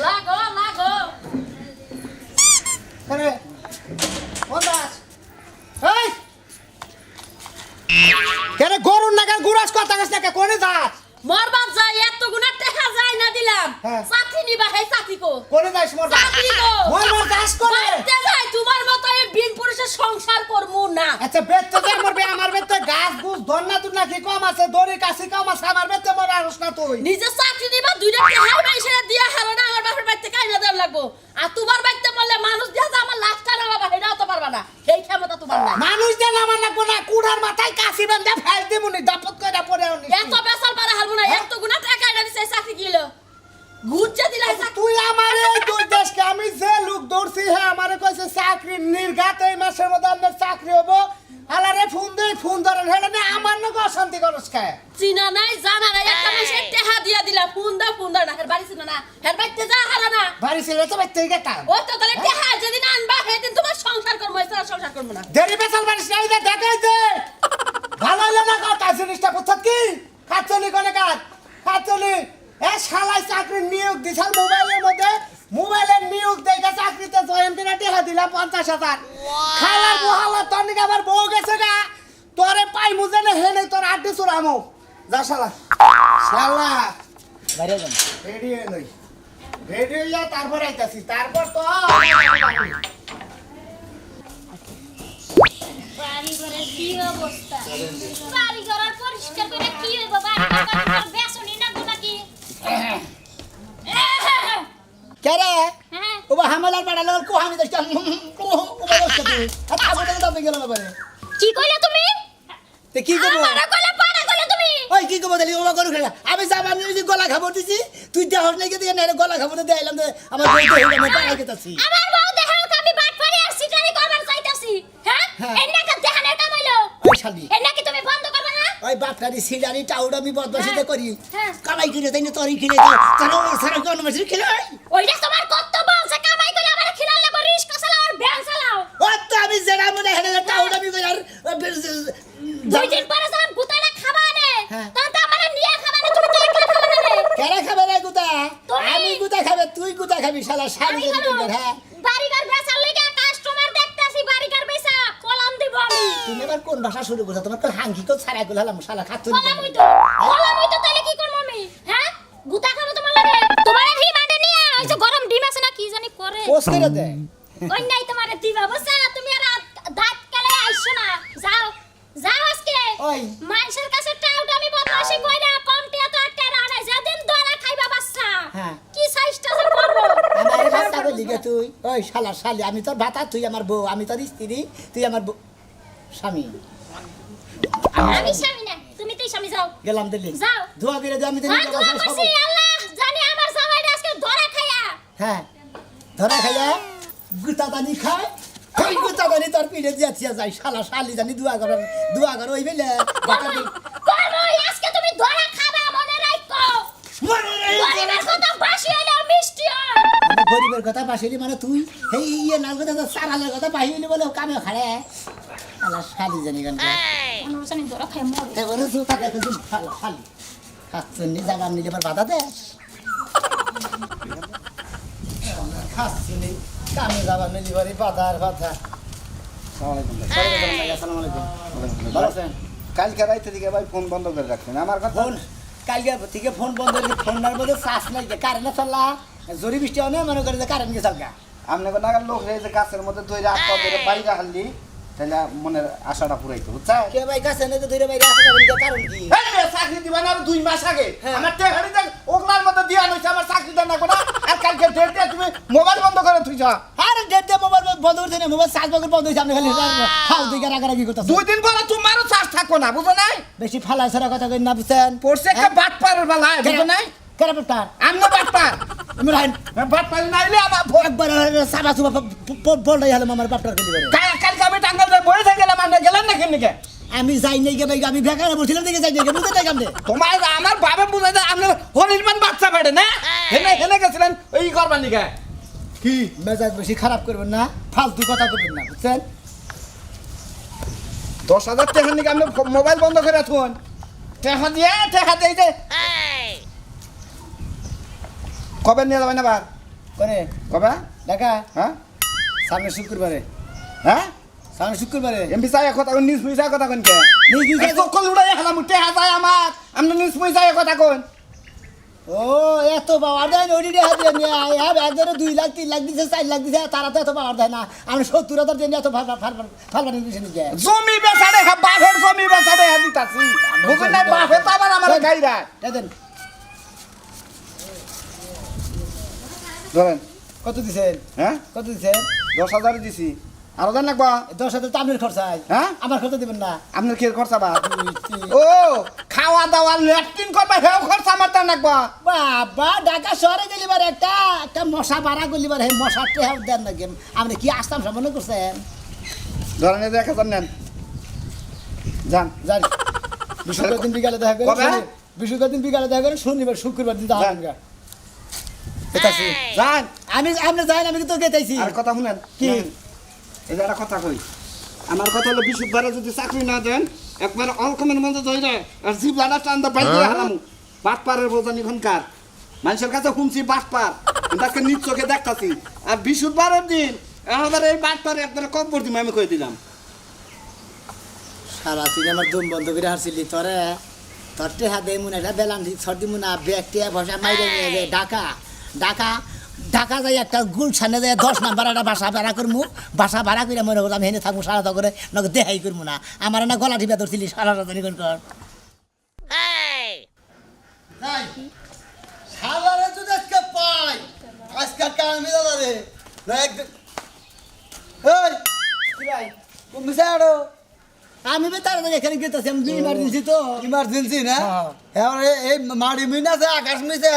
লাগো লাগো আরে বন্দাস এই কেন গরুর নাগার গুরাস কথা কইছ না কোনে যাস মরবার যাই এত গুণা টাকা যায় না দিলাম হ্যাঁ। চাকরি নিবা হে চাকরি কো কোনে যাস মোর চাকরি কো মোর দাস করে বাইতে যাই তোমার মতো এই বিন পুরুষের সংসার করমু না আচ্ছা বেতে দে মোর বে আমার বেতে গাছ গুছ ধন্না তুই না কি কম আছে দড়ি কাছি কম আছে আমার বেতে মোর আরস না তুই নিজে চাকরি নিবা দুইটা টাকা মাইছেরা দিয়া হারো না আমার বাপের বাড়িতে কাইনা দেব লাগবো আর তোমার বাড়িতে বললে মানুষ দিয়া যা আমার লাখ টাকা বাবা হেরাও তো পারবা না এই ক্ষমতা তোমার নাই মানুষ দেন আমার লাগবো না কুড়ার মাথায় কাছি বান্ধা ফেল দিমুনি দাপত কইরা পড়ে আনি এত বেসাল পারা হারবো না এত গুণা টাকা না দিছে চাকরি গিলো ঘুরছে দিলা তুই আমারে দুই দেশকে আমি যে লোক দৌড়ছি হ্যাঁ আমারে কইছে চাকরি নির্ঘাত এই মাসের মধ্যে আমার চাকরি হবো আলারে ফোন ধরেন হেডে না আমার নগো অশান্তি করস খায় চিনা নাই জানা নাই একটা মাসে টাকা দিয়া দিলা ফোন দা না হের বাড়ি চিনা না হের বাড়িতে যা হারা না বাড়ি ছেড়ে তো বাইতে গেতাম ও তো তাহলে টাকা যেদিন আনবা সেদিন তোমার সংসার করবো এছাড়া সংসার করবো না দেরি বেসাল বাড়িস নাই দে দেখাই দে ভালো হলো না কথা জিনিসটা বুঝছ কি কাচলি কোনে কাজ কাচলি এ শালাই চাকরি নিয়োগ দিছাল মোবাইলের মধ্যে মোবাইলের নিয়োগ দেখা চাকরিতে জয়েন করে টাকা দিলাম 50,000 খালার বহালা তোর নিকে আমার বউ গেছে গা তোরে পাই মুজে না হে নাই তোর আড্ডি চুরামো যা শালা শালা বাইরে যান রেডি হয়ে নই রেডি হইয়া তারপর আইতাছি তারপর তো বাড়িঘরের কি অবস্থা বাড়িঘর পরিষ্কার করে কি হইব বাড়িঘর বেসনি না নাকি কেরে হ্যাঁ ওবা হামলার বাড়ালো কো আমি দশটা ওবা দশটা তুই আর খাবো তো দাম গেল না বারে কি কইলা তুমি তে কি করব আমারে কইলা পাড়া কইলা তুমি ওই কি করব তাহলে ওবা করু খেলা আমি যাব আমি ওই যে গলা খাবো দিছি তুই দেহ নাই কে দিয়ে না গলা খাবো দিয়ে আইলাম যে আমার বই তো হইলো না পাড়া কেতাছি আমার বউ দেখাও আমি বাটপাড়ি আর সিটারি করবার চাইতাছি হ্যাঁ হ্যাঁ। এন্না কা দেখানের কামাইলো ওই শালি এন্না কি তুমি বন্ধ করবে না ওই বাপটারি সিলারি টাউড আমি বদমাশিতে হ্যাঁ, করি হ্যাঁ। কামাই করে তাই না তরি কিনে দাও তারা সারা কোন মাসে খেলাই ওইটা তোমার কর্তব্য আছে কামাই করে আমারে খিলাল লাগো রিস্কা চালাও আর ভ্যান চালাও ও তো আমি যেটা মনে হেলে টাউড আমি কই আর দুই দিন পরে যখন গুতাটা খাবা নে হ্যাঁ। তখন তো আমারে নিয়ে খাবা না তুমি তো একলা খাবা না রে কেরা খাবে রে গুতা তুমি। আমি গুতা খাবে তুই গুতা খাবি শালা শালি আমি খাবো হ্যাঁ বাড়িঘর বেচার লাগা কাস্টমার দেখতাছি বাড়িঘর বেচা কলাম দিব আমি তুমি এবার কোন ভাষা শুরু করছো তোমার তো হাঙ্কি তো ছাড়া গুলো হলাম শালা খাচ্ছ কলাম হইতো তাহলে কি করব আমি হ্যাঁ গুতা খাবো তোমার লাগে তোমার রিমান্ডে নিয়ে ওই যে গরম ডিম আছে না কি জানি করে পোস্ট করে দে ওই নাই তোমার দিবা বুঝছা তুমি আর দাঁত কালে আইছো না যাও যাও আজকে ওই। মানুষের কাছে টাউট আমি বদমাশি কইরা কম টিয়া তো আটকে রাখা যেদিন দরা খাইবা বাচ্চা হ্যাঁ। কি সাইজটা যে করব আমার ভাষা বলি গে তুই ওই শালা শালি আমি তোর ভাতা তুই আমার বউ আমি তোর স্ত্রী তুই আমার স্বামী আমি স্বামী না তুমি তুই স্বামী যাও গেলাম দিল্লি যাও। ধোয়া করে দে আমি দিল্লি আর দোয়া করছি আল্লাহ জানি আমার জামাইটা আজকে ধরা খায়া হ্যাঁ ধরা খাইয়া গুতা দানি খায় ওই গুতা দানি তোর পিঠে দিয়াছি যাই শালা শালি জানি দুয়া কর ওই বেলে করবো আজকে তুমি ধরা খাবা মনে রাখো গরিবের কথা বাসি হইলে মিষ্টি হয় গরিবের কথা পাশিলি মানে তুই এই ইয়ে নাল কথা সারালের কথা পাহিলি বলে কামে খাড়ে শালা শালি জানি গান আমার জানি ধরা খায় মরে এবারে তো তাকে তো শালা শালি খাচ্ছেন নি জাগান নিলে এবার বাধা দে খাচ্ছেন নি কামে যাবার নিলে এবারে বাধার কথা আসসালামু আলাইকুম ভালো আছেন কালকে রাইতে দিকে ভাই ফোন বন্ধ করে রাখছেন আমার কথা ফোন কালকে থেকে ফোন বন্ধ করে ফোনটার মধ্যে চার্জ নাই কারেন্ট চললা জরি বৃষ্টি অনেক মনে করে যে কারেন্ট গেছে গা আপনাকে নাগার লোক হয়ে যে গাছের মধ্যে ধরে আটকা ধরে বাইরে হারলি তাহলে মনের আশাটা পুরাইতো বুঝছা কে ভাই গাছে নেই তো ধরে বাইরে আসা যাবেন কারণ কি চাকরি দিবা না 2 মাস আগে হ্যাঁ। আমার টেহারি দেখ ওগলার মধ্যে দিয়া নইছে আমার চাকরিটা না কোনা আর কালকে ডেট দিয়ে তুমি মোবাইল বন্ধ করে থুইছা আরে ডেট দে মোবাইল বন্ধ করে দে মোবাইল চার্জ বন্ধ হইছে আপনি খালি ফাউ দিকে রাগারাগি করতেছ 2 দিন পরে তোমারও চার্জ থাকো না বুঝো নাই বেশি ফালা ছড়া কথা কই না বুঝছেন পড়ছে একটা বাট পারের বেলা বুঝো নাই ক্যারেক্টার আমনে বাট পার ইমরান বাট পার নাইলে আমার একবার সাবা সুবা বল নাই হলো আমার বাপটার কলি করে কালকে আমি টাঙ্গাল বই থেকে গেলাম আমরা গেলাম না কেন আমি যাই নাই গে ভাই আমি বেকার বসছিলাম দেখে যাই নাই বুঝতে নাই কামদে তোমার আমার বাবা বুঝাই দেয় আপনার হরিণমান বাচ্চা পেটে না হেনে হেনে গেছিলেন ওই করবার নিকে কি মেজাজ বেশি খারাপ করবেন না ফালতু কথা করবেন না বুঝছেন 10,000 টাকা নিকে আপনি মোবাইল বন্ধ করে রাখুন টেহা দিয়ে যে কবে নিয়ে যাবেন আবার করে কবে দেখা হ্যাঁ সামনে শুক্রবারে হ্যাঁ সামনে শুক্রবারে এমপি চাই কথা কোন নিউজ পয়সা কথা কোন কে নিউজ পয়সা- সকল উড়াই খেলাম টেহা যায় আমার আপনি নিউজ পয়সা কথা কোন ও এত পাওয়ার দেয় ওডি হাতে নিয়ে একজনে 2 লাখ 3 লাখ দিছে 4 লাখ দিছে তারা তো এত পাওয়ার দেয় না আমরা 70,000 দিয়ে এত ফালবানি দিছে নিয়ে জমি বেচারে বাপের জমি বেচারে দিতাছি বুঝুন না বাপে তো আবার আমার গাইরা দেন ধরেন কত দিছেন হ্যাঁ কত দিছেন 10,000 দিছি আরো দেন লাগবা 10,000 তো আপনার খরচায় হ্যাঁ আমার খরচা দিবেন না আপনার কি খরচা বা ও খাওয়া দাওয়া ল্যাট্রিন করবা হেও খরচা আমার তা লাগবা বাবা ঢাকা শহরে গেলিবার একটা মশা বাড়া গলিবার হে মশাতে হাও দেন না গেম আপনি কি আসতাম সামনে করছেন ধরেন এই 1,000 নেন যান জান বিশুদ্ধ দিন বিকালে দেখা করে কবে? বিশুদ্ধ দিন বিকালে দেখা করে শনিবার শুক্রবার দিন যান। দেখা গেতাছি যান আমি আপনি যাই আমি তো গেতাইছি আর কথা শুনেন কি? এই যে একটা কথা কই আমার কথা হলো বিশুদ্ধবারে যদি চাকরি না দেন একবার অলকমের মধ্যে ধরে আর জিবলাটা টান্দা বাইরে হারাম বাটপারের বোঝানি এখনকার মানুষের কাছে শুনছি বাটপার কিন্তু আজকে নিজ চোখে দেখতাছি আর বিশুদ্ধবারের দিন এবার এই বাটপারে একবার কব্বর দিম আমি কই দিলাম সারা দিন আমার দম বন্ধ করে হারছিলি তোরে তোর টেহা দেয় মনে একটা বেলান সর্দি মুনা ব্যাগ টিয়া বসা মাইরে নিয়ে যায় ঢাকা যাই একটা গুলশানে যায় 10 নাম্বার একটা বাসা ভাড়া করমু বাসা ভাড়া করে মনে করলাম হেনে থাকবো সারা করে নক দেখাই করবো না আমার না গলা টিপা ধরছিলি সারা রাজানি কোন কর সালারে যদি আজকে পাই আজকে কামে দাদারে না একদম এই কি ভাই তুমি সাড়ো আমি বে তার এখানে গেতেছি আমি ইমার্জেন্সি তো ইমার্জেন্সি না হ্যাঁ। এবারে এই মাড়ি মিনা আছে আকাশ মিছে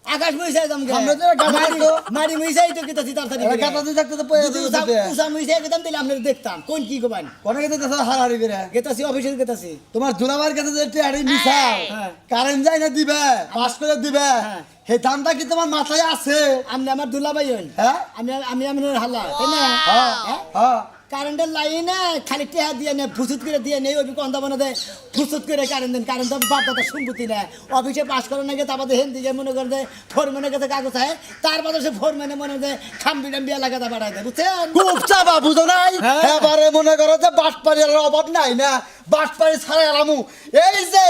আকাশ মইছে যাম গে আমরা তো গাড়ি তো মারি মইছাই তো গেতেছি তাড়াতাড়ি এরা গাতা দিয়ে থাকতে তো পয়সা যদি দিতে উসা মইছে গেতাম তাহলে আপনারা দেখতাম কোন কি কবান কোনে গেতে তো হারারি বেরা গেতাছি অফিসে গেতাছি তোমার দুলাবার কাছে যে টিয়ারি মিছাও হ্যাঁ। কারেন্ট যায় না দিবে পাস করে দিবে হ্যাঁ। হে দামটা কি তোমার মাথায় আছে আমি আমার দুলাভাই হইন হ্যাঁ আমি হাল্লা তাই না হ্যাঁ হ্যাঁ? হ্যাঁ কারেন্টের লাইনে খালি টেহা দিয়ে নে ফুসুত করে দিয়ে নেই ওই কন্দা বানা দেয় ফুসুত করে কারেন্ট দেন কারেন্ট বাপ দাদা সম্পত্তি নেয় অফিসে পাস করার নাকি তারপর হেন দিকে মনে করে দেয় ফোরম্যানের কাছে কাগজ হয় তার বাদে সে ফোরম্যানে মনে দেয় খাম্বি টাম্বি এলাকাতে বাড়াই দেয় বুঝছেন খুব চাপা বুঝো নাই হ্যাঁ। এবারে মনে করো যে বাটপাড়ির অভাব নাই না বাটপাড়ি ছাড়া এলামু এই যে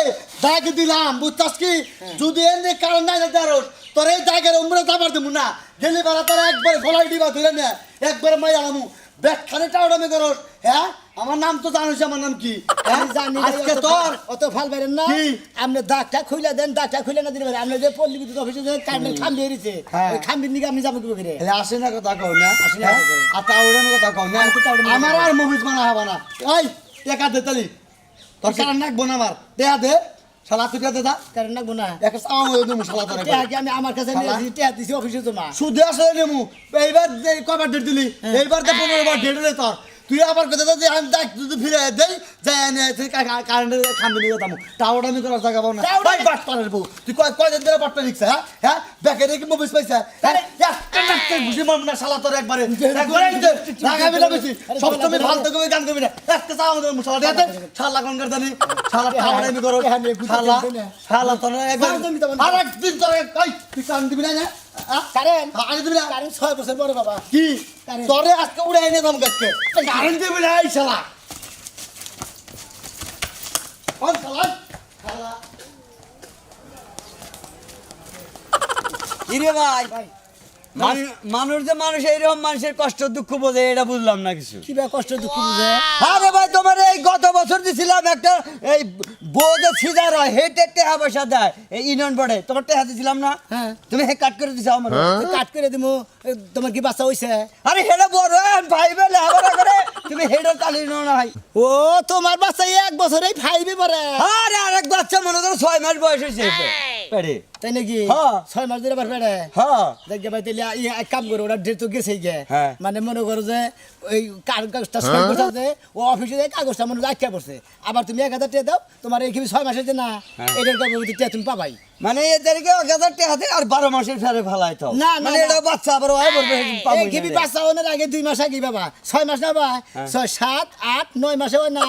দাগ দিলাম বুঝছাস কি যদি এনে কারণ নাই না দারোস তোর এই দাগের উমরে যাবার দেবো না গেলি বেলা তোর একবার গলায় দিবা ধরে না একবার মাই এলামু ব্যাগখানে টাউডামি করস হ্যাঁ আমার নাম তো জানিস আমার নাম কি হ্যাঁ? আমি জানি আজকে তোর অত ফাল বেরেন না কি? আপনি দাগটা খুলে দেন দাগটা খুলে না দিলে পারে আপনি যে পল্লী বিদ্যুৎ অফিসে যে কারেন্টের খাম্বি হয়েছে হ্যাঁ। ওই খাম্বির নিকে আপনি যাবো কি করে এলে আসে না কথা কও না আসে না হ্যাঁ? কথা কও। আর টাউডানোর কথা কও না আমি তো টাউডানোর আমার কথা আর মুভিজ বানা হবে না ওই একা দে তালি তোর কারণ নাকবো না আমার দেয়া দে শালা তুই দে দা কারেন্ট লাগবো না একটা চাওয়া মতো দেবো শালা তোর টেহা কি আমি আমার কাছে নিয়ে আসি, টেহা দিছি অফিসে জমা সুদে আসলে নেমু এইবার যে কবার ডেট দিলি এইবার তো 15 বার ডেট দিলে তোর তুই আবার কথা যে আমি দেখ তুই ফিরে দেই যাই এনে কারেন্টের খাম্বি নিয়ে যাবো টাওয়ার আমি করার জায়গা পাবো না টাওয়ার- ভাই বাট পারের বউ তুই কয়দিন ধরে বাটটা লিখছে হ্যাঁ হ্যাঁ ব্যাকে রেখে মুভিস পাইছে হ্যাঁ একটা নাকতে ঘুষি মারবো না শালা তোর একবারে লাগাবি না বেশি সবসময় ফালতু করে গান করবি না একটা চাও আমাদের শালা দে শালা কোন কার জানি শালা টাওয়ার আমি করো শালা শালা তোর একবার আর একদিন তোর কই তুই কান দিবি না কারেন্ট আগে দিবি না কারেন্ট 6 বছর পরে বাবা কি কারেন্ট। তোরে আজকে উড়ে এনে দাম গাছকে কারেন্ট দিবি না এই শালা কোন শালা শালা কিরে ভাই মানুষ যে মানুষ এইরকম মানুষের কষ্ট দুঃখ বোঝে এটা বুঝলাম না কিছু কি বা কষ্ট দুঃখ বুঝে আরে ভাই তোমার এই গত বছর দিছিলাম একটা এই বোঝে সিজার হয় হেটে টেহা পয়সা দেয় এই ইউনিয়ন বোর্ডে তোমার টেহা দিছিলাম না হ্যাঁ। তুমি হে কাট করে দিছো আমার কাট করে দিমু তোমার কি বাচ্চা হইছে আরে হেটা বড় ভাই বেলে হাবরা করে তুমি হেটা চালিয়ে নাও না ভাই ও তোমার বাচ্চা 1 বছরেই ফাইবে পরে আরে আরেক বাচ্চা মনে করো 6 মাস বয়স হয়েছে পেটে তাই নাকি হ্যাঁ। 6 মাস ধরে আবার পেটে হ্যাঁ দেখে ভাই তাহলে এক কাম করে ওরা ডেট তো গেছেই গে হ্যাঁ। মানে মনে করো যে ওই কাগজটা সই করতে আছে ও অফিসে যায় কাগজটা মনে রাখিয়া পড়ছে আবার তুমি 1000 টাকা দাও তোমার এই কি 6 মাসের যে না এটার গর্ভবতী টাকা তুমি পাবাই মানে এদেরকে 1000 টাকা হাতে আর 12 মাসের ফেরে ফেলাই তো না, না, মানে না। এটা বাচ্চা আবার ওই বলবে পাবো এই কি বাচ্চা ওনার আগে 2 মাস আগে বাবা 6 মাস না বাবা 6 7 8 9 মাসে হয় না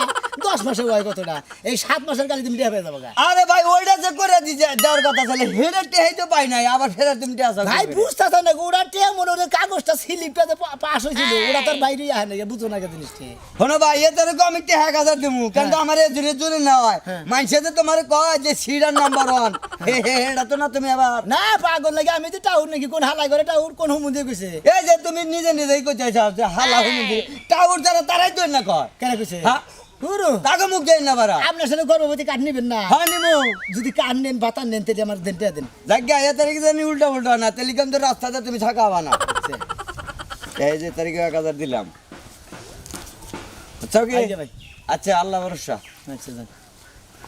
10 মাসে হয় কতটা এই 7 মাসের কালে তুমি টাকা পেয়ে যাবে গা। আরে ভাই ওইটা যে করে দিছে দেওয়ার কথা ছিল হেরে টেহাই তো পাই নাই আবার ফেরা তুমি টেহা ভাই বুঝতেছ না ওরা টিয়া মনে ওদের কাগজটা স্লিপটা পাস হয়েছিল ওরা তার বাইরে আহে না বুঝো না জিনিসটা শোনো ভাই এদেরকে আমি টেহা 1000 দিমু কিন্তু আমার এই জুড়ে জুড়ে না হয় মানছে যে তোমার কয় যে সিডার নাম্বার 1 এটা তো না তুমি আবার না পাগল লাগে আমি তো টাউর নাকি কোন হালাই করে টাউর কোন হুমুন দিয়ে কইছে এই যে তুমি নিজে নিজেই কইতে চাও যে হালা হুমুন্দি টাউর যারা তারাই তো না কয় কেন কইছে হ্যাঁ গুরু তাকে মুখ দেয় না বারা আপনার সাথে গর্ভবতী কার্ড নেবেন না হ্যাঁ নিমু যদি কার্ড নেন বাতান নেন তাহলে আমার দেন টাকা দেন জায়গা এ তারিখে জানি উল্টা উল্টা না টেলিকম তো রাস্তাতে তুমি থাকাবা না এই যে তারিখে 1000 দিলাম আচ্ছা কি এই যে ভাই আচ্ছা আল্লাহ ভরসা আচ্ছা যান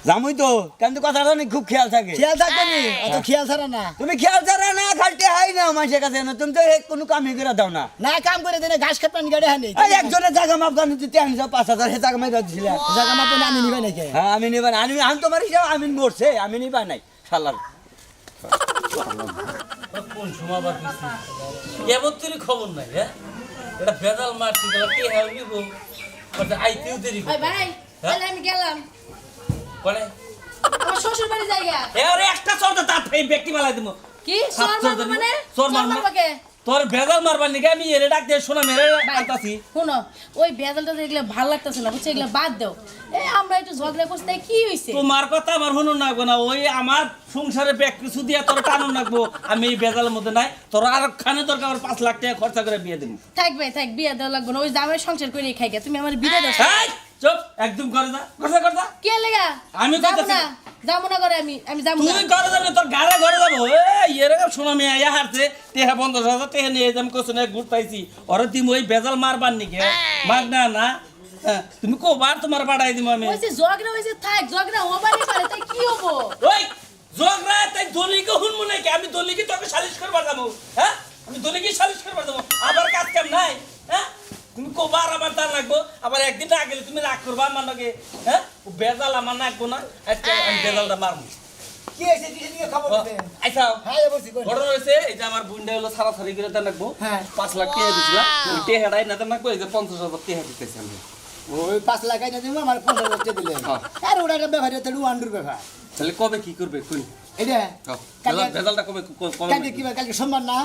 জামুই তো কিন্তু কথাটা অনেক খুব খেয়াল থাকে খেয়াল থাকবে নি অত খেয়াল ছাড়া না তুমি খেয়াল ছাড়া না খালতে হাই না মানুষের কাছে না তুমি তো কোনো কামই করে দাও না না কাম করে দেনে ঘাস কাটপান গাড়ি হানি এই একজনের জায়গা মাপ জানি তুই 5000 হে জায়গা মাই দিছিল জায়গা মাপে আমি নিবে নাকি হ্যাঁ আমি নিবা আমি তোমার হিসাব আমি মরছে আমি নিবা নাই শালার কোন সময় আবার এমন তোর খবর নাই হ্যাঁ এটা বেদাল মারছি গেল কে হবি গো আইতেও দেরি ভাই ভাই তাহলে আমি গেলাম করে আমার শ্বশুর বাড়ি জায়গা এরে একটা চলতে তার ফেই ব্যক্তি মালাই দিমু কি সাত সর চর মারবো দেনি। মানে চর চর মারবো। মারবো কে? তোর বেদাল মারবার নিকে আমি এরে ডাক দিয়ে শোনা মেরে আনতাছি শুনো ওই বেজালটা দেখলে ভাল লাগতেছে না বুঝছো এগুলো বাদ দাও এই আমরা একটু ঝগড়া করছি তাই কি হইছে তোমার কথা আমার শুনুন নাগবো না ওই আমার সংসারে ব্যাগ কিছু দিয়ে তোর টানুন নাগবো আমি এই বেজালের মধ্যে নাই তোর আর খানে দরকার আমার 5 লাখ টাকা খরচা করে বিয়ে দিন থাক ভাই থাক বিয়ে দেওয়া লাগবে না ওই জামাই সংসার করে খাই গে তুমি আমার বিয়ে দাও চুপ একদম করে যা করে যা কে লেগা আমি যাবো কইতাছি। না যাবো না করে আমি যাবো না তুই ঘরে যাবি তোর ঘরে যাবো এই এরকম শোনা মেয়ে ইয়া হারছে টেহা 50,000 টেহা নিয়ে যাম কোসনে ঘুরতাইছি ওরে তুমি ওই বেজাল মারবার নিকে মাগ না না হ্যাঁ, তুমি কবার তোমার বাড়াই দিম আমি হইছে ঝগড়া হইছে থাক ঝগড়া হবারই পারে তাই কি হবো ওই জগরা তাই দলিকে হুন মনে কি আমি দলিকে তোকে সালিশ করবার যাবো হ্যাঁ আমি দলিকে সালিশ করবার যাবো আবার কাজ কাম নাই হ্যাঁ তুমি কবার আবার তার লাগবো আবার একদিন না গেলে তুমি রাগ করবা আমার লগে হ্যাঁ ও বেজাল আমার লাগবো না আজকে আমি বেজালটা মারবো কি হইছে দিকে খবর দিতে আচ্ছা হ্যাঁ বলছি কই ঘটনা হয়েছে এই যে আমার বুনটা হলো সারাসারি করে দেন রাখবো হ্যাঁ। 5 লাখ টাকা দিছিলাম ওই টেহাটাই না দেন রাখবো এই যে 50,000 টাকা দিতেছি আমি ওই 5 লাখ আইনা দিমু আমার 50 টাকা দিলে হ্যাঁ। আর ওটা ব্যবহার এটা ওয়ান্ডুর ব্যাপার তাহলে কবে কি করবে কোন এটা বেজালটা কবে কালকে কি কালকে সোমবার না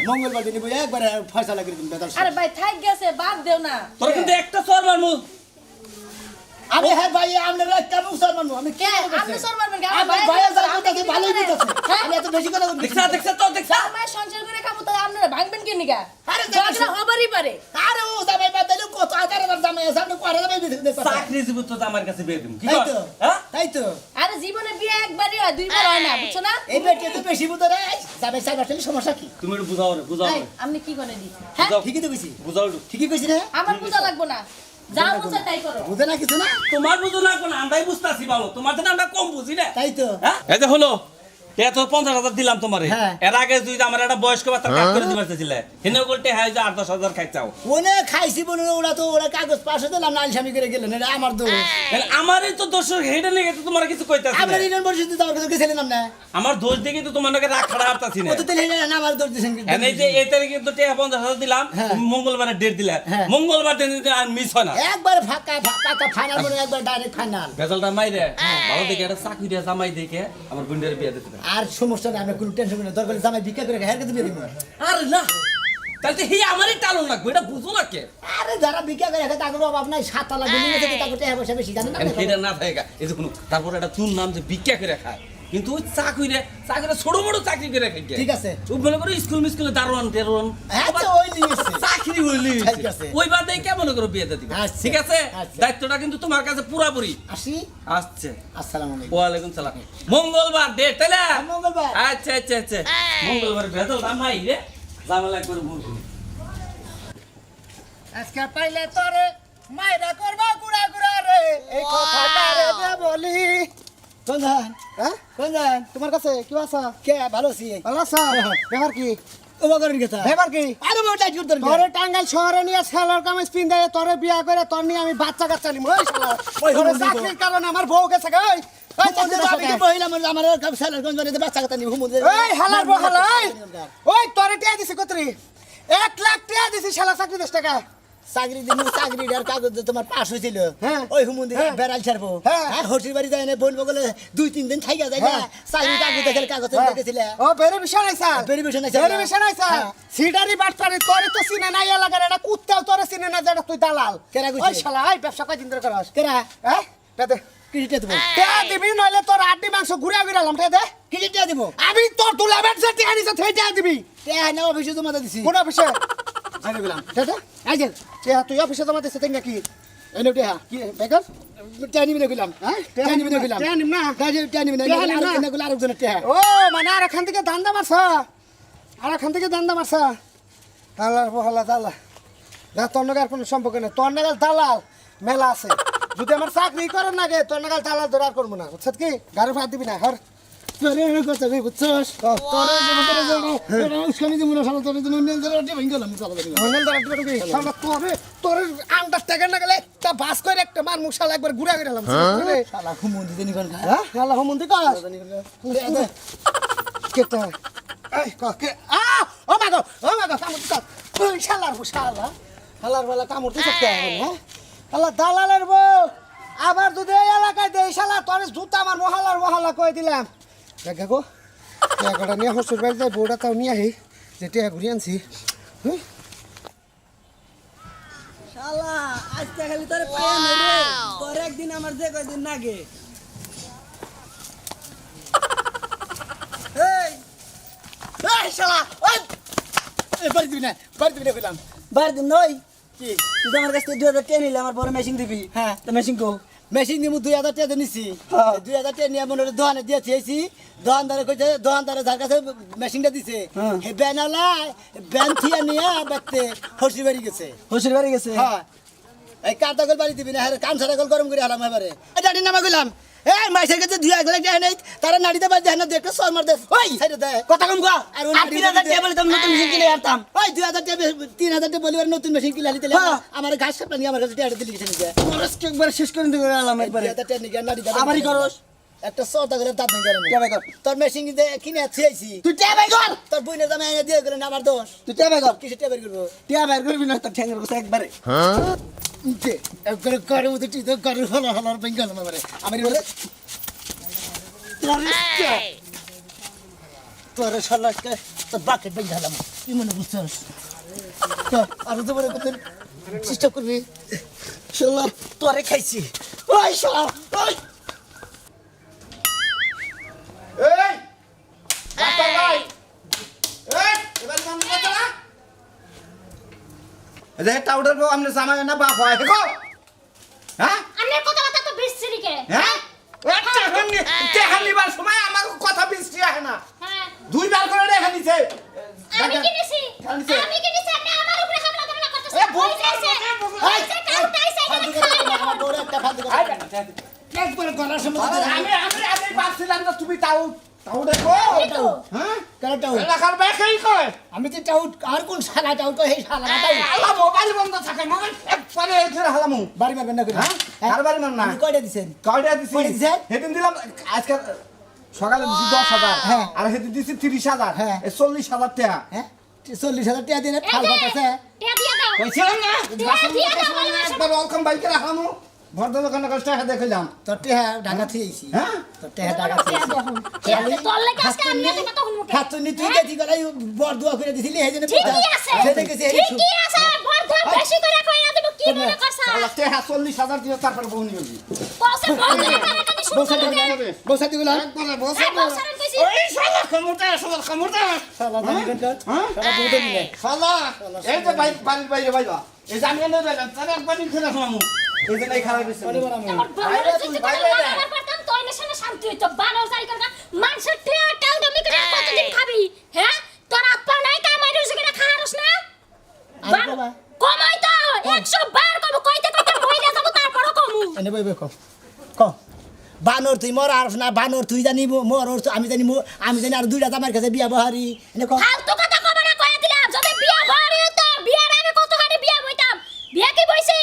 মঙ্গলবার দিন বই একবার ফয়সালা করে দিন বেতার আরে ভাই থাক গেছে বাদ দেও না তোর কিন্তু একটা সর মারমু আমি হ্যাঁ ভাই আপনারা কেমন শর্মানু আমি কে আপনি সর মারবেন কে আমার ভাইয়ের যা কথা ভালোই বুঝাছে হ্যাঁ আমি এত বেশি কথা বলছি দেখছা তো দেখছা জামাই সংসার করে খাবো তাই আপনারা ভাঙবেন কি নিগা আরে ঝগড়া হবারই পারে আরে ও জামাই বাদালে কত আকার আবার জামাই আছে আপনি করে যাবে দিতে চাকরি জীবন তো আমার কাছে বিয়ে দিম কি তাই কর তো হ্যাঁ তাই তো আরে জীবনে বিয়ে একবারই হয় দুইবার হয় না বুঝছো না এই বেটে তো বেশি বুঝে রে জামাই সাহেব আসলে সমস্যা কি তুমি একটু বুঝাও রে বুঝাও এই, রে আপনি কি করে দি হ্যাঁ বুঝাও ঠিকই তো কইছি বুঝাও একটু। ঠিকই কইছি রে আমার পূজা লাগবো না যা বুঝে তাই করো বুঝে না কিছু না তোমার বুঝো না কোন আমরাই বুঝতাছি ভালো তোমার তো আমরা কম বুঝি না তাই তো হ্যাঁ এই যে হলো এ তো 50,000 দিলাম তোমারে হ্যাঁ। এর আগে তুই আমার একটা বয়স্ক বাচ্চা কাজ করে দিবার চাইছিলে হেনে বলতে হ্যাঁ যে 8-10,000 খাইছাও ওনে খাইছি বলে ওরা কাগজ পাশে দিলাম না আলসামি করে গেলেন এটা আমার দোষ তাহলে আমারই তো দোষ হেডে লেগে তো তোমার কিছু কইতাছি আমরা না। ইউনিয়ন পরিষদ যাওয়ার কথা গেছিলাম না আমার দোষ দেখে তো তোমার লগে রাগ খাড়া হারতাছি না ও তো তেলে না আমার দোষ দিছেন হ্যাঁ এই যে এই তারিখে তো 50,000 দিলাম হ্যাঁ। তুমি মঙ্গলবারে ডেট দিলে হ্যাঁ। মঙ্গলবার দিন আর মিস হয় না একবার ফাঁকা ফাইনাল বলে একবার ডাইরেক্ট ফাইনাল বেজালটা মাইরে ভালো দেখে একটা চাকরি দিয়ে জামাই দেখে আমার বোনের বিয়ে দিতে হবে। আর সমস্যা নাই আমরা কোনো টেনশন না দরকার জামাই ভিক্ষা করে হের কাছে দিয়ে দিব আরে না তাহলে তো হি আমারই টালন লাগবে এটা বুঝো না কে আরে যারা ভিক্ষা করে হেতে তাদের অভাব নাই 7 তলা বিল্ডিং আছে তাদের টাকা পয়সা বেশি জানেন না আমি এটা না থাকে এই যে কোনো তারপর একটা চুন নাম যে ভিক্ষা করে খায় কিন্তু ওই চাকরি ছোট বড় চাকরি করে খাই ঠিক আছে। ও মনে করো স্কুলে দারোয়ান আচ্ছা ওই নিয়েছে চাকরি হইলি ঠিক আছে। ওই বাদে কেমন করে বিয়ে দিবে আচ্ছা। ঠিক আছে আচ্ছা। দায়িত্বটা কিন্তু তোমার কাছে পুরাপুরি আসি আসছে আসসালামু আলাইকুম ওয়ালাইকুম সালাম মঙ্গলবার ডেট তাইলে মঙ্গলবার। আচ্ছা আচ্ছা আচ্ছা মঙ্গলবার বেদল দামাই রে জামেলা করে বলবো আজকে পাইলে তোরে মাইরা করবা গুড়া গুড়া রে এই কথাটা রে বলি কোন যান হ্যাঁ কোন যান তোমার কাছে কি আছে কে ভালো আছি ভালো আছো ব্যাপার কি উপকরণ কথা ব্যাপার কি আরে মোটা টাইট করতে তোরে টাঙ্গাইল শহরে নিয়ে সেলর কামিজ পিন দেয় তোরে বিয়া করে তোর নিয়ে আমি বাচ্চা কাচ্চা নিম ওই শালা ওই তোরে হুমুন্দি চাকরির কারণে আমার বউ গেছে গো ওই তোদের ভাবি কি মহিলা আমার স্যালার কোন জনে বাচ্চা কথা নিব হুমুন্দি ওই হালার বউ হালা ওই তোরে টিয়া দিছি কতরি 1 লাখ টিয়া দিছি শালা চাকরি 10 টাকা চাকরি দিন চাকরির কাগজ তোমার পাস হয়েছিল হ্যাঁ। ওই হুমুন্দি হ্যাঁ। বেড়াল ছাড়বো হ্যাঁ। হ্যাঁ হটির বাড়ি যায় না বলবো বলে 2-3 দিন থাইকা যায় না হ্যাঁ। চাকরি কাগজ দেখে কাগজ দেখেছিল ও বেরে বিষয় নাই স্যার বেরে বিষয় নাই স্যার। বেরে বিষয় নাই স্যার হ্যাঁ। সিডারি বাটপারি তোরে তো চিনে নাই এলাকার এটা কুত্তাও তোরে চিনে না যেটা তুই দালাল কেরা কইছে? ওই শালা এই ব্যবসা কয় দিন ধরে করস কেরা হ্যাঁ পেতে কিটা দেবো টিয়া দিবি নইলে তোর আড্ডি মাংস ঘুরে ঘুরালাম দে কিটা দেবো আমি তোর দুলাবের যে টিয়া নিছে সেই টিয়া দিবি না অফিসে জমা দিছি কোন অফিসে ছেড়ে দিলাম দে এই যে টিয়া তুই অফিসে জমা দিছিস তেঙ্গা কি এনে টিয়া কি বেকার টানি মিনে গেলাম হ্যাঁ টানি মিনে গেলাম টিয়া নিম না টানি মিনে টিয়া নিম না। আরেকজনের টেহা ও মানে আর এখান থেকে দান্দা মারছা আর এখান থেকে দান্দা মারছা দালাল বহলা দালাল যা তোর নাগার কোনো সম্পর্ক নেই তোর নাগাল দালাল মেলা আছে যদি আমার চাকরি করার নাগে তোর নাগাল দালাল ধরার করবো না বুঝছত কি গাড়ি ভাত দিবি না হর তোরে এনে করতে হবে বুঝছস তোরে জীবনের জন্য উস্কানি জীবনের সালা তোরে জন্য নিয়ে ধরে ওটি ভেঙে গেলাম চালা দিলাম মন্ডল ধরা দিবি সামনে তোরে তোর আন্ডারটেকার না গেলে তা বাস করে একটা মার মুশাল একবার ঘুরে গেলাম শালা ঘুমুন্দি দিনি কোন খা হ্যাঁ আল্লাহ মন্দি কাজ কেটা এই কে ও মাগো কামড় দিছ ওই শালার শালা শালার বেলা কামড় দিছ কে হ্যাঁ আল্লাহ দালালের বউ আবার যদি এই এলাকায় দেই শালা তোর জুতা আমার মহল্লা কই দিলাম দেখ গো টাকাটা নিয়ে হসুর বাড়ি যাই বউটা তাও নিয়ে আহি যেটা ঘুরিয়ে আনছি শালা আজকে খালি তোরে পায়া নেই রে তোর একদিন আমার যে কয়দিন নাগে এই এই শালা ওই বাড়ি দিবি না কইলাম বার দিন নই কি তুই তো আমার কাছ থেকে 2000 টাকা নিলে আমার বড় মেশিন দিবি হ্যাঁ। তো মেশিন কো মেশিন নিমু 2000 টাকা নিছি হ্যাঁ। 2000 টাকা নিয়ে মনে দোকানে দিয়েছি দোকানদারে কইছে দোকানদারে যার কাছে মেশিনটা দিছে হ্যাঁ। হে বেনালা ব্যান থিয়া নিয়ে বাড়তে হসি বাড়ি গেছে হোসের বাড়ি গেছে হ্যাঁ এই কাটাগল বাড়ি দিবি না কান ছাড়া গরম করে হালাম এবারে এই ডাডির নামা কইলাম এই মাইসের কাছে 2 লাখ টাকা নেই তারা নাড়িতে বাদ দেয় না দেখে সর মার দে ওই সাইডে দে কথা কম গো আর আর 3000 টাকা বলে তুমি নতুন মেশিন কিনে আনতাম ওই 2000 টাকা 3000 টাকা বলিবার নতুন মেশিন কিনে আলি তাহলে হ্যাঁ। আমার ঘাস কাটা নিয়ে আমার কাছে টাকা দিলি কিছু নিয়ে খরচ একবার শেষ করে দিতে আলাম একবারে 2000 টাকা নিয়ে নাড়ি আবারই খরচ। একটা সরটা করে দাঁত ভেঙে গেল কে ভাই কর তোর মেশিন কিনে আছিস তুই টিয়া ভাই কর তোর বইনে জামা এনে দিয়ে গেলেন আমার দোষ তুই টিয়া ভাই কর কিসে টেবিল করবো টিয়া ভাই করবি না তোর ঠ্যাঙ্গের কথা একবারে একবারে করে মতো তুই তো করে হলার ভেঙে গেলাম এবারে আমি বলে তোর শালাকে তোর বাকেট ভেঙে গেলাম কি মনে বুঝছস আর তো বলে কত চেষ্টা করবি শালা তোরে খাইছি ওই শালা ওই এই ডাক্তার ভাই এই এবার মন কথা না রে টাউডার বউ আমনে জামাই না বাপ হয় দেখো হ্যাঁ আন্নের কথা কথা তো বিশ্রী কে হ্যাঁ তেহানিবার সময় আমার কথা বৃষ্টি আসে না হ্যাঁ 2 বার করে রেখে নিছে আমি কিনেছি আনছে। আমি কিনেছি আপনি আমার উপরে হামলা করা করতেছেন এ, বউ, ওই যাইছে ওই যে কাউটাইছে এখানে খাই না আমার বড় একটা ফালতু কথা একবার গলার সময় আমি ভাবছিলাম যে তুমি তাও দেখো হ্যাঁ কারটাও এলাকার বেকাই কয় আমি তো টাউট আর কোন শালা টাউট কই এই শালা টাউট আল্লাহ মোবাইল বন্ধ থাকে মোবাইল একবারে এখানে হালামু বাড়ি মারবেন না করে হ্যাঁ কারবারি মান না আপনি কয়টা দিছেন কয়টা দিছি কয়টা দিছে? সেদিন দিলাম আজকে সকালে দিছি 10,000 হ্যাঁ। আর সেদিন দিছি 30,000 হ্যাঁ। 40,000 টাকা হ্যাঁ 40,000 টাকা দিয়ে ফাল ফাটাছে টিয়া দিয়া দাও কইছিলাম না দিয়া দাও বলে না একবার ওয়েলকাম বাইকে রাখামু ভদ্রলোকের কাছে টাকা দেখাইলাম তোর টেহা ঢাকা থিয়েছি হ্যাঁ তোর টেহা ঢাকা টিয়া থিয়েছি দেখুন তোর লাগে আজকে আমি এত তখন মুখে খাতুনি তুই গেছি গলাই বড় দোয়া করে দিছিলি এই জন্য ঠিকই আছে সেটা গেছে এই ঠিকই আছে বড় ধর বেশি করে কইরা দেব কি মনে করছ আল্লাহ টাকা 40,000 দিয়ে তারপরে বউ নিয়ে গেলি পয়সা বন্ধ করে টাকা শুরু বসা দিবি বসা দিবি না একবারে বসে এই পয়সার কইছি ওই শালা কমুটা শালা জানি কেন শালা বুঝতে নিলে শালা এই যে বাড়ির বাইরে বাইবা এই যে আমি এনে দিলাম তার একবার খেলা শোনামু এই যে নাই খারাপ হইছে আমার বড় যদি আমার পারতাম তো এনে সামনে শান্তি হইতো বানো জারি করবা মানুষের টিয়া টাল দমি করে কতদিন খাবি হ্যাঁ তোর আপা নাই কামাই রুজি করে খাওয়ারস না আরে বাবা। কমাই তো 100 বার কম কইতে কইতে মইরা যাব তারপরও কমু এনে বইবে ক ক বানর তুই মর আর না বানর তুই জানি মর আমি জানি আমি জানি আর দুইটা আমার কাছে বিয়া বহারি এনে কও ফালতু কথা কবে না কইয়া দিলাম যদি বিয়া ভরে তো বিয়ার আগে কতখানি বিয়া বইতাম বিয়া কি বইছি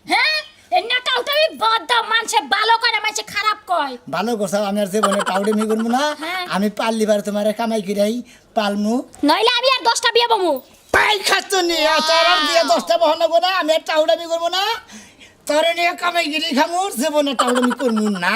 হ্যাঁ এন্না টাউটাই বদ্ধ মানুষে ভালো করে মানুষে খারাপ কয় ভালো করছ আমি আর জীবনে টাউডেমি করবো না হ্যাঁ। আমি পারলি বার তোমার কামাই করাই পালমু নইলে আমি আর 10টা বিয়া বমু পাই খাচ্ছ নিয়ে তোর আর দিয়ে 10টা বহন করবো না আমি আর টাউডামি করবো না তোর নিয়ে কামাই গিরি খামু জীবনে টাউডামি করবো না